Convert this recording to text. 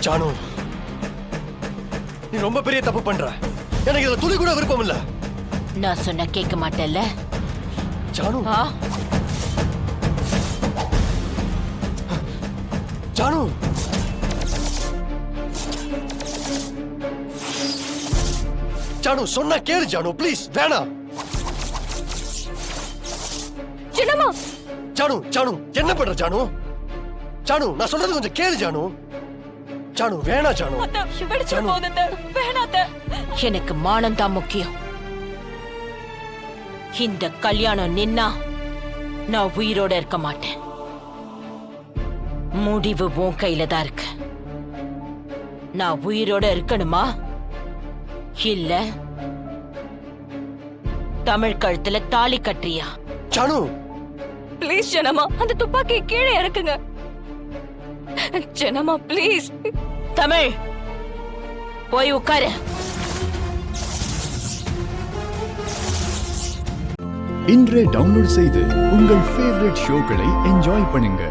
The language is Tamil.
ஜானு, நீ ரொம்ப பெரிய தப்பு பண்ற. எனக்கு இதுல துளி கூட விருப்பம் இல்ல. நான் சொன்ன கேட்க மாட்டேல்ல ஜானு? ஜானு, ஜானு சொன்னா கேளு ஜானு, ப்ளீஸ். வேணாம் சின்னம்மா. ஜானு, ஜானு என்ன பண்ற ஜானு? ஜானு நான் சொல்றது கொஞ்சம் கேளு ஜானு. ஜானு வேணா ஜானு. எனக்கு மானம் தான் முக்கியம். இந்த கல்யாணம் நின்னா நான் உயிரோட இருக்க மாட்டேன். முடிவு உன் கையில தான் இருக்கு. நான் உயிரோட இருக்கணுமா இல்ல தமிழ் கழுத்துல தாலி கட்டுறியா? ஜானு ப்ளீஸ் ஜனமா, அந்த துப்பாக்கி கீழே இறக்குங்க. ஜனமா ப்ளீஸ். தமிழ் போய் உட்காரு. இன்றே டவுன்லோட் செய்து உங்கள் ஃபேவரட் ஷோக்களை என்ஜாய் பண்ணுங்க.